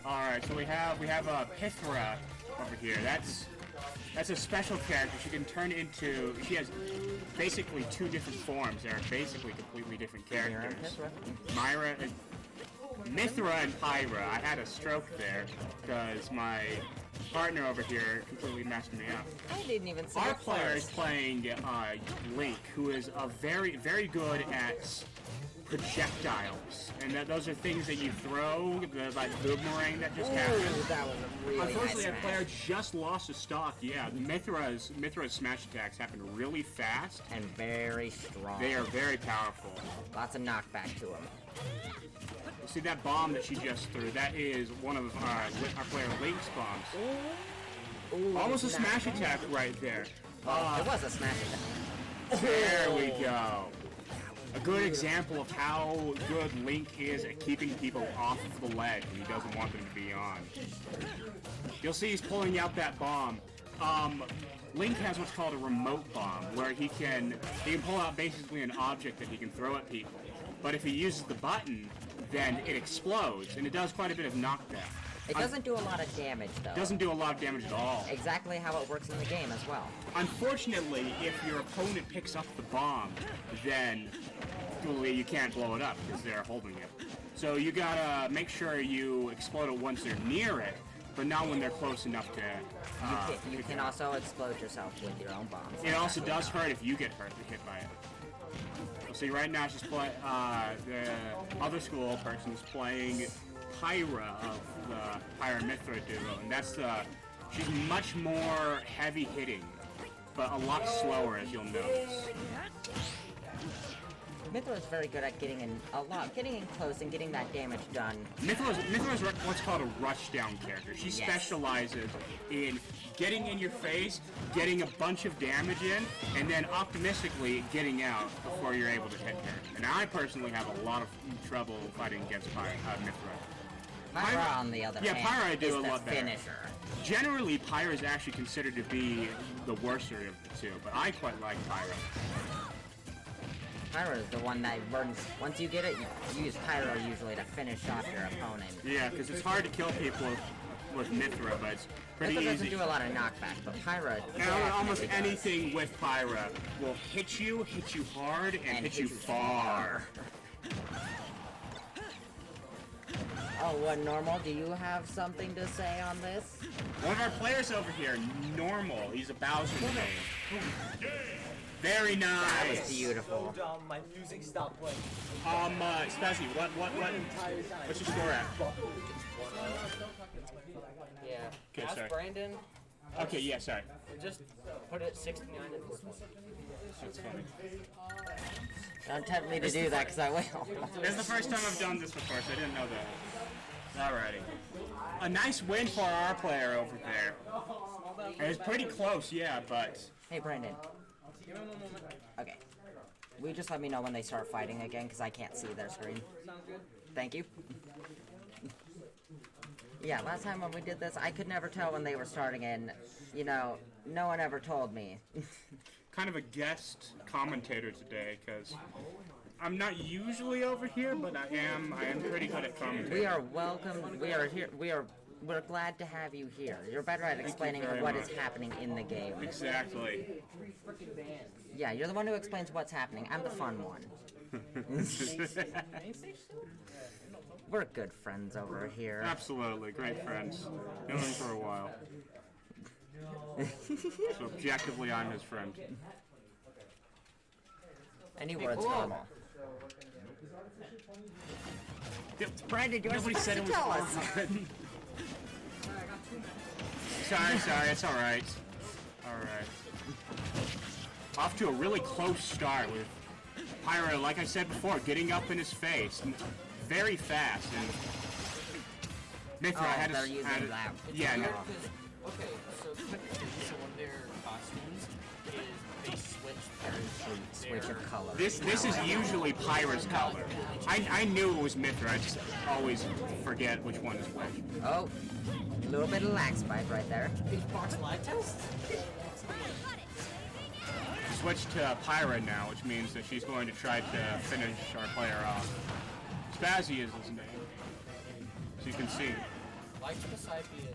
Alright, so we have Pythra over here. That's a special character. She can turn into... She has basically two different forms. They're basically completely different characters. Mithra and Pyra. I had a stroke there because my partner over here completely messed me up. I didn't even see our player is playing Link, who is very good at projectiles, and those are things that you throw, like boomerang that just happened. That was a really Unfortunately, nice that player just lost a stock. Yeah, Mithra's smash attacks happen really fast and very strong. They are very powerful. Lots of knockback to them. See that bomb that she just threw? That is one of our player Link's bombs. Ooh, almost a smash attack right there. It was a smash attack. There we go. A good example of how good Link is at keeping people off of the ledge when he doesn't want them to be on. You'll see he's pulling out that bomb. Link has what's called a remote bomb, where he can pull out basically an object that he can throw at people. But if he uses the button, then it explodes, and it does quite a bit of knockback. It doesn't do a lot of damage, though. It doesn't do a lot of damage at all. Exactly how it works in the game as well. Unfortunately, if your opponent picks up the bomb, then you can't blow it up because they're holding it. So you gotta make sure you explode it once they're near it, but not when they're close enough to... you can also explode yourself with your own bombs. It also does hurt if you get hit by it. See, right now she's playing... the other school person is playing Pyra of the Pyra Mithra duo, and that's she's much more heavy hitting, but a lot slower, as you'll notice. Mithra is very good at getting in close and getting that damage done. Mithra's what's called a rushdown character. She specializes in getting in your face, getting a bunch of damage in, and then optimistically getting out before you're able to hit her. And I personally have a lot of trouble fighting against Mithra. Pyra, on the other hand, Pyra I do is a lot the better. finisher. Generally, Pyra is actually considered to be the worser of the two, but I quite like Pyra. Pyra is the one that burns. Once you get it, you use Pyra usually to finish off your opponent. Yeah, because it's hard to kill people with Mithra, but it's pretty Mithra easy. doesn't do a lot of knockback, but Pyra... almost anything with Pyra will hit you hard, and hit you far. Oh, what, Normal? Do you have something to say on this? One of our players over here, Normal. He's a Bowser main. Very nice. That was beautiful. My music stopped playing. Spazzy, what's your score at? Yeah. Okay, Ask sorry. Brandon. Okay, yeah, sorry. Just put it at 69 at this point. That's funny. Don't tempt me to do that, because I will. This is the first time I've done this before, so I didn't know that. Alrighty. A nice win for our player over there. It was pretty close, yeah, but... Hey, Brandon. Okay. Will you just let me know when they start fighting again, because I can't see their screen? Sounds good. Thank you. Yeah, last time when we did this, I could never tell when they were starting, and, you know, no one ever told me. Kind of a guest commentator today, because I'm not usually over here, but I am pretty good at commentating. We are welcome. We are here. We're glad to have you here. You're better at explaining what is happening in the game. Exactly. Yeah, you're the one who explains what's happening. I'm the fun one. We're good friends over here. Absolutely, great friends. Known him for a while. So objectively, I'm his friend. Any words, Normal? Brandon, you Nobody said it was tell us. Sorry, it's alright. Alright. Off to a really close start with Pyra, like I said before, getting up in his face very fast. And Mithra had they're using that. Yeah, no. Okay, so one of their costumes is they Switch of color. This is usually Pyra's color. I knew it was Mithra, I just always forget which one is which. Oh, a little bit of lag spike right there. box lag test. Switch to Pyra now, which means that she's going to try to finish our player off. Spazzy is his name, so you can see. Like Spazzy and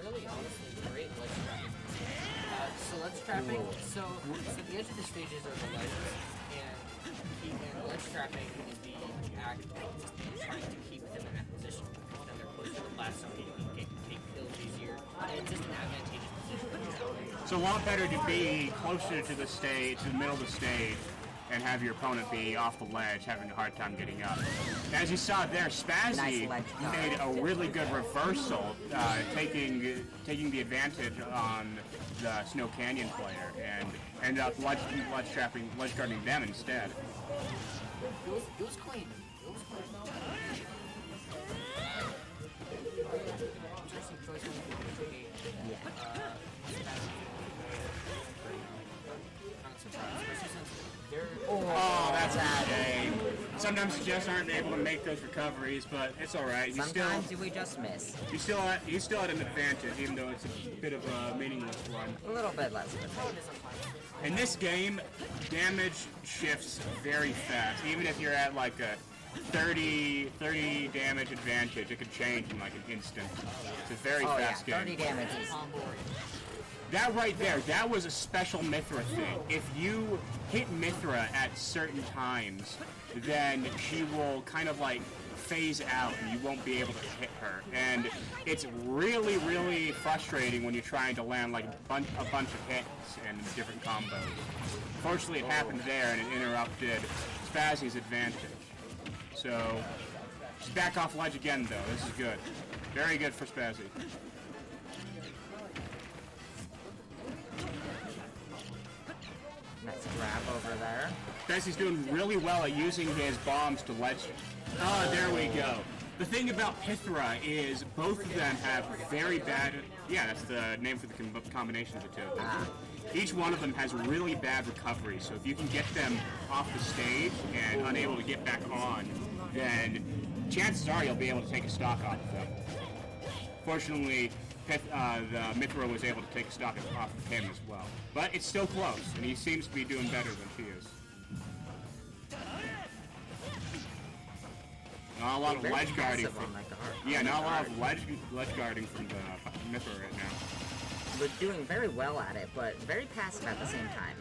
really honestly great ledge trapping. So ledge trapping, so the edge of the stages are the ledges, and ledge trapping is the act of trying to keep them in that position. Then they're closer to the blast zone, you can take kills easier, and it's just an advantageous position. It's a lot better to be closer to the stage, to the middle of the stage, and have your opponent be off the ledge, having a hard time getting up. As you saw there, Spazzy made a really good reversal, taking the advantage on the Snow Canyon player, and ended up ledge guarding them instead. It was clean. It was clean. Interesting choice when you Oh, that's a shame. Sometimes you just aren't able to make those recoveries, but it's all right. Sometimes we just miss. You still had an advantage, even though it's a bit of a meaningless one. A little bit less of a In this game, damage shifts very fast. Even if you're at like a 30 damage advantage, it could change in like an instant. It's a very fast game. 30 damage is... That right there, that was a special Mithra thing. If you hit Mithra at certain times, then she will kind of like phase out and you won't be able to hit her. And it's really, really frustrating when you're trying to land like a bunch of hits and different combos. Fortunately, it happened there and it interrupted Spazzy's advantage. So, she's back off ledge again though. This is good. Very good for Spazzy. Nice grab over there. Spazzy's doing really well at using his bombs to ledge. Oh, there we go. The thing about Mithra is both of them have very bad... Yeah, that's the name for the combination of the two of them. Each one of them has really bad recovery, so if you can get them off the stage and unable to get back on, then chances are you'll be able to take a stock off of them. Fortunately, the Mithra was able to take a stock off of him as well. But it's still close, and he seems to be doing better than she is. Not a lot of ledge guarding from... Yeah, not a lot of ledge guarding from the Mithra right now. We're doing very well at it, but very passive at the same time.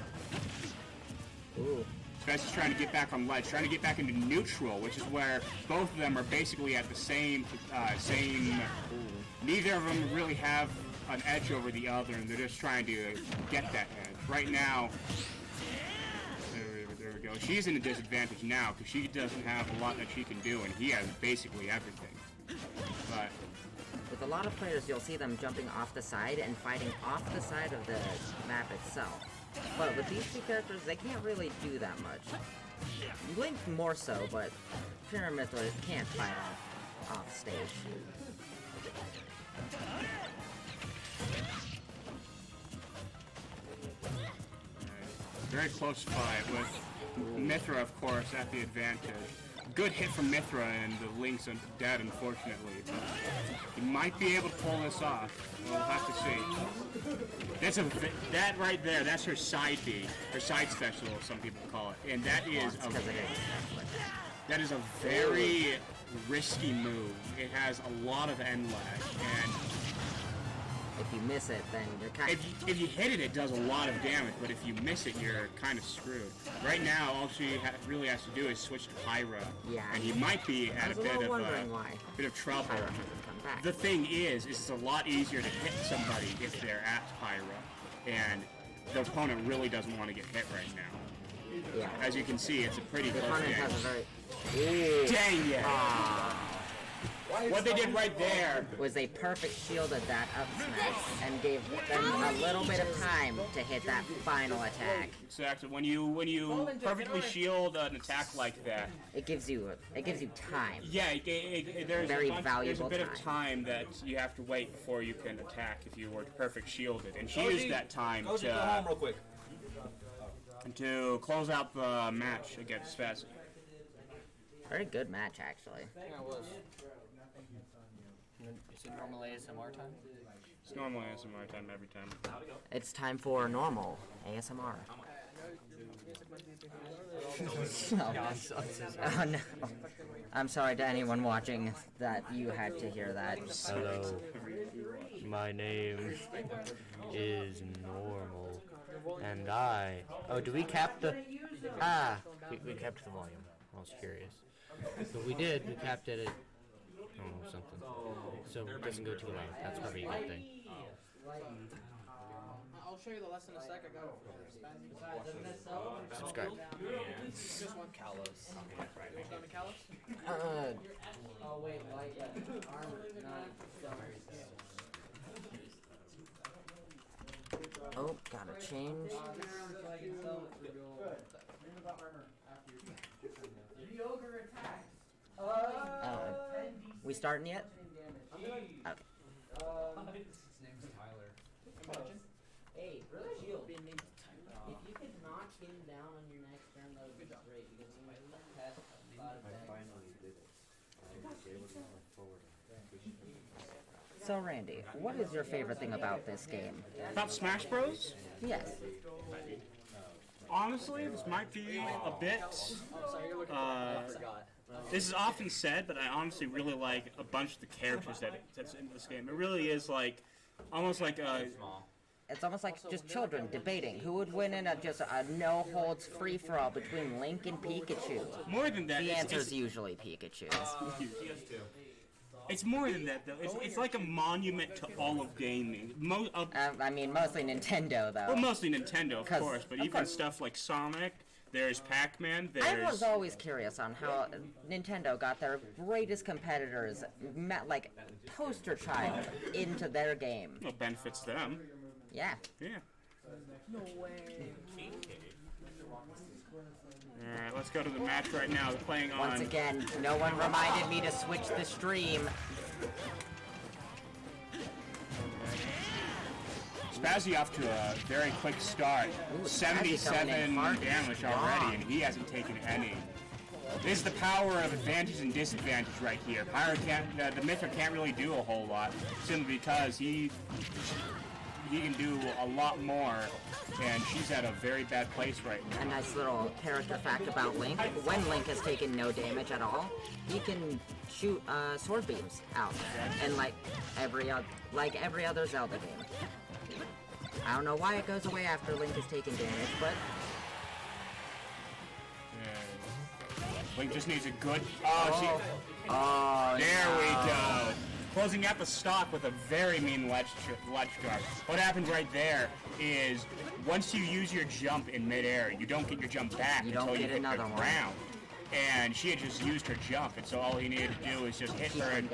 Ooh. Spazzy's trying to get back on ledge, trying to get back into neutral, which is where both of them are basically at the same... Neither of them really have an edge over the other, and they're just trying to get that edge. Right now... There we go. She's in a disadvantage now, because she doesn't have a lot that she can do, and he has basically everything. But... With a lot of players, you'll see them jumping off the side and fighting off the side of the map itself. But with these two characters, they can't really do that much. Link more so, but Pyramid can't fight off stage. Very close fight with Mithra, of course, at the advantage. Good hit from Mithra, and the Link's dead, unfortunately. But he might be able to pull this off. We'll have to see. That right there. That's her side B, her side special, some people call it, and that is a very risky move. It has a lot of end lag, and if you miss it, then you're kind of... If you hit it, it does a lot of damage, but if you miss it, you're kind of screwed. Right now, all she really has to do is switch to Pyra, and he might be at a bit of trouble. The thing is it's a lot easier to hit somebody if they're at Pyra, and the opponent really doesn't want to get hit right now. Yeah. As you can see, it's a pretty close game. Has a very... Dang it! What they did right there was they perfect shielded that up smash and gave them a little bit of time to hit that final attack. Exactly. When you perfectly shield an attack like that, it gives you time. Yeah, there's a bit of time that you have to wait before you can attack if you were to perfect shield it, and she used that time to go home real quick. To close out the match against Spazzy. Very good match, actually. Yeah, it was. Is it normal ASMR time? It's normal ASMR time every time. It's time for normal ASMR. Oh no. I'm sorry to anyone watching that you had to hear that. Hello. My name is Normal. And I... Oh, do we cap the... Ah! We capped the volume. I was curious. So we did. We capped it at... I don't know, something. So it doesn't go too loud. That's probably a good thing. I'll show you the lesson in a sec. I got it for Spazzy. Subscribe. Just one Kalos. You want to Kalos? Oh wait, oh, gotta change. We starting yet? Okay. His name's Tyler. Imagine. Hey, Shield. If you could knock him down on your next turn, that would be great because he might test a lot of things. So Randy, what is your favorite thing about this game? About Smash Bros? Yes. Honestly, this might be a bit. This is often said, but I honestly really like a bunch of the characters that's in this game. It really is like, almost like a. It's almost like just children debating who would win in just a no-holds free-for-all between Link and Pikachu. More than that, The it's, answer is usually Pikachu. it's more than that, though. It's like a monument to all of gaming. I mean, mostly Nintendo, though. Well, mostly Nintendo, of 'Cause- course, but of even course. stuff like Sonic, there's Pac-Man, I was there's... always curious on how Nintendo got their greatest competitors, like poster child, into their game. Well, benefits them. Yeah. Yeah. No way. Alright, let's go to the match right now. They're playing on... Once again, no one reminded me to switch the stream. Spazzy off to a very quick start. Ooh, 77 Spazzy coming in hard. damage already, and he hasn't taken any. This is the power of advantage and disadvantage right here. Pyro can't, the Mythic can't really do a whole lot, simply because he can do a lot more, and she's at a very bad place right now. A nice little character fact about Link. When Link has taken no damage at all, he can shoot sword beams out. And like every other Zelda game. I don't know why it goes away after Link has taken damage, but Link just needs a good... Oh, there no. we go. Closing out the stock with a very mean ledge guard. What happens right there is once you use your jump in midair, you don't get your jump back until you hit the another one. ground. And she had just used her jump, and so all he needed to do is just hit her and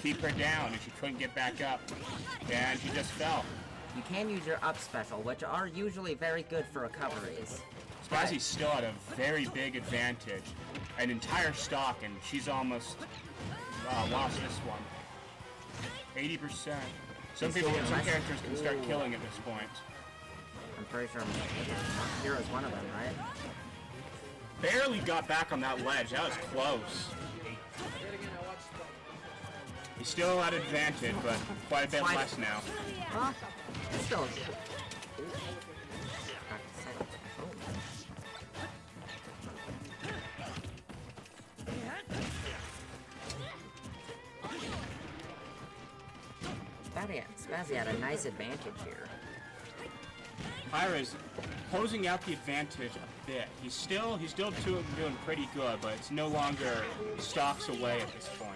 keep her down, and she couldn't get back up. And she just fell. You can use your up special, which are usually very good for recoveries. Spazzy's still at a very big advantage. An entire stock, and she's almost lost this one. 80%. Some characters can start killing at this point. I'm pretty sure Hero's one of them, right? Barely got back on that ledge. That was close. He's still at advantage, but quite a bit less now. Huh? Still. Spazzy had a nice advantage here. Pyra's closing out the advantage a bit. He's still doing pretty good, but it's no longer stocks away at this point.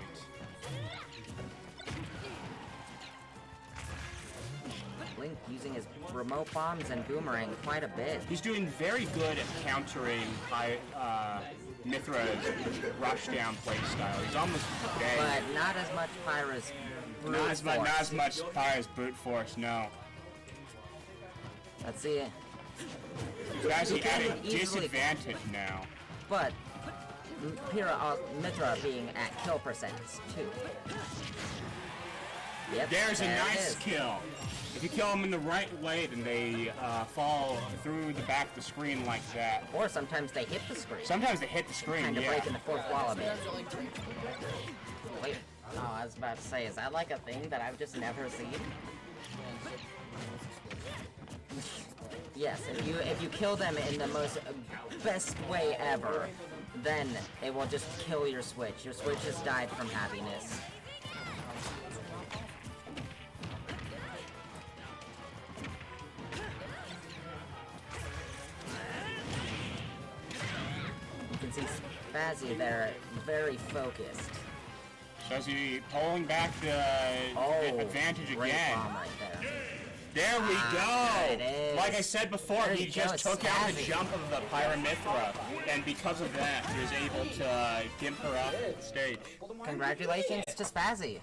Link using his remote bombs and boomerang quite a bit. He's doing very good at countering Mithra's rushdown playstyle. He's almost dead. But not as much Pyra's brute Not as force. much Pyra's brute force, no. Let's see. He's actually He at can a easily- disadvantage now. But Mithra being at kill percents too. Yep, There's a there it nice is. kill. If you kill them in the right way, then they fall through the back of the screen like that. Or sometimes they hit the screen. Sometimes they hit the screen, Kind of yeah. breaking the fourth wall a bit. Wait, oh, I was about to say, is that like a thing that I've just never seen? Yes, if you kill them in the most best way ever, then it will just kill your Switch. Your Switch has died from happiness. You can see Spazzy there, very focused. Spazzy pulling back the advantage Great again. bomb right there. There we There it go! is. Like I said before, There he you just go, took out the Spazzy. jump of the Pyramithra, and because of that, he was able to gimp her off the stage. Congratulations to Spazzy.